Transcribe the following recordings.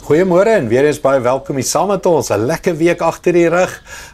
Goeiemôre en weer eens baie welkom hier saam met ons. 'n Lekker week agter die rug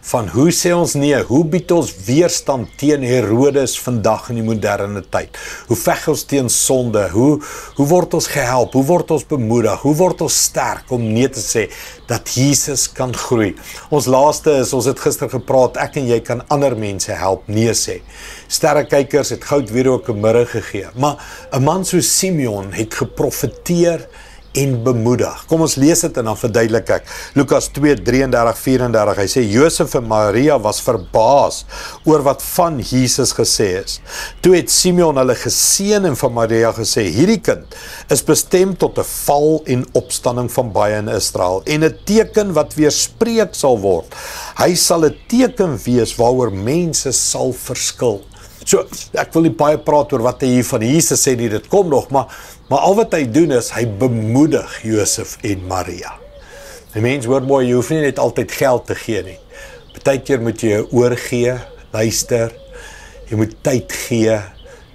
van hoe sê ons nee, hoe bied ons weerstand teen Herodes vandag in die moderne tyd? Hoe veg ons teen sonde? Hoe word ons gehelp? Hoe word ons bemoedig? Hoe word ons sterk om nee te sê dat Jesus kan groei? Ons laaste is, ons het gister gepraat, ek en jy kan ander mense help nee sê. Sterrekykers het goud weer ook 'n middag gegee. Maar 'n man soos Simeon het geprofeteer en bemoedig. Kom ons lees dit en dan verduidelik ek. Lukas 2:33-34, hy sê, Josef en Maria was verbaas oor wat van Jesus gesê is. Toe het Simeon hulle geseën en van Maria gesê, hierdie kind is bestem tot 'n val en opstanding van baie in Israel en 'n teken wat weerspreek sal word. Hy sal 'n teken wees waaroor mense sal verskil. So, ek wil nie baie praat oor wat hy hier van Jesus sê nie, dit kom nog, maar al wat hy doen is, hy bemoedig Josef en Maria. Die mens hoor mooi, jy hoef nie net altyd geld te gee nie. Partykeer moet jy 'n oor gee, luister, jy moet tyd gee,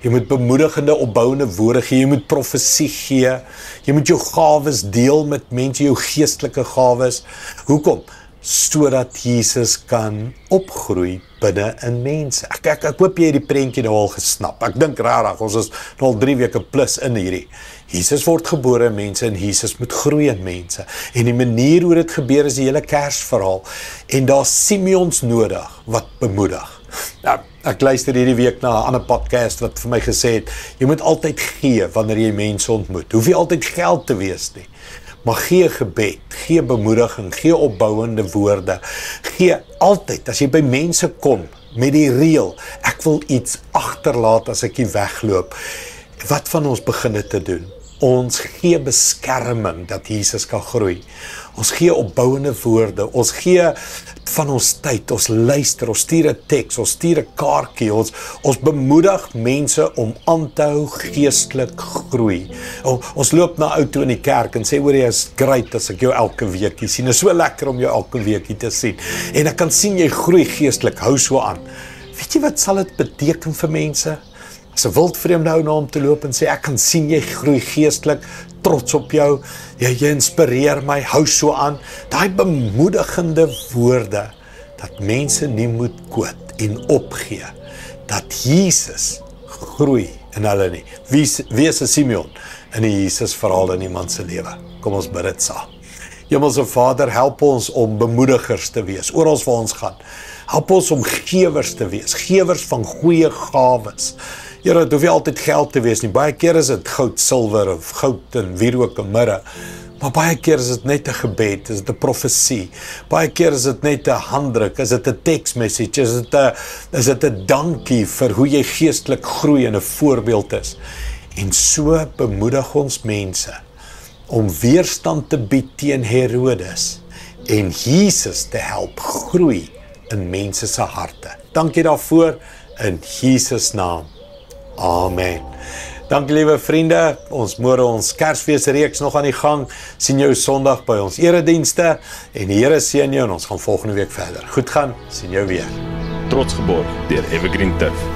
jy moet bemoedigende, opbouende woorde gee, jy moet profesie gee, jy moet jou gawes deel met mense, jou geestelike gawes. Hoekom? Sodat Jesus kan opgroei binne in mense. Ek hoop jy het die prentjie nou al gesnap. Ek dink rarig, ons is nou al 3 weke plus in hierdie. Jesus word gebore in mense en Jesus moet groei in mense. En die manier hoe dit gebeur is die hele Kersverhaal. En daar's Simeons nodig wat bemoedig. Nou, ek luister hierdie week na 'n ander podcast wat vir my gesê het, jy moet altyd gee wanneer jy mense ontmoet. Hoef nie altyd geld te wees nie. Maar gee gebed, gee bemoediging, gee opbouende woorde, gee altyd, as jy by mense kom, met die reël, ek wil iets agterlaat as ek hier wegloop. Wat van ons begin dit te doen? Ons gee beskerming dat Jesus kan groei. Ons gee opbouende woorde, ons gee van ons tyd, ons luister, ons stuur 'n teks, ons stuur 'n kaartjie, ons bemoedig mense om aan te hou geestelik groei. Ons loop na ou toe in die kerk en sê, hoor jy, is great as ek jou elke weekie sien, is so lekker om jou elke weekie te sien, en ek kan sien jy groei geestelik, hou so aan. Weet jy wat sal dit beteken vir mense? As 'n wildvreemde ou na hom te loop en sê, ek kan sien jy groei geestelik, trots op jou, jy inspireer my, hou so aan. Daai bemoedigende woorde, dat mense nie moet quit en opgee, dat Jesus groei in hulle nie. Wie is 'n Simeon in die Jesus verhaal in iemand se lewe? Kom ons bid dit saam. Hemelse Vader, help ons om bemoedigers te wees, oral waar ons gaan. Help ons om gewers te wees, gewers van goeie gawes. Here, dit hoef nie altyd geld te wees nie. Baie keer is dit goud, silwer of goud en wierook en mirre. Maar baie keer is dit net 'n gebed, is dit 'n profesie. Baie keer is dit net 'n handdruk, is dit 'n text message, is dit 'n dankie vir hoe jy geestelik groei en 'n voorbeeld is. En so bemoedig ons mense om weerstand te bied teen Herodes en Jesus te help groei in mense se harte. Dankie daarvoor in Jesus naam. Amen. Dankie liewe vriende, ons Kersfeesreeks nog aan die gang. Sien jou Sondag by ons eredienste en die Here seën jou en ons gaan volgende week verder. Goed gaan, sien jou weer. Trots geborg deur Evergreen Turf.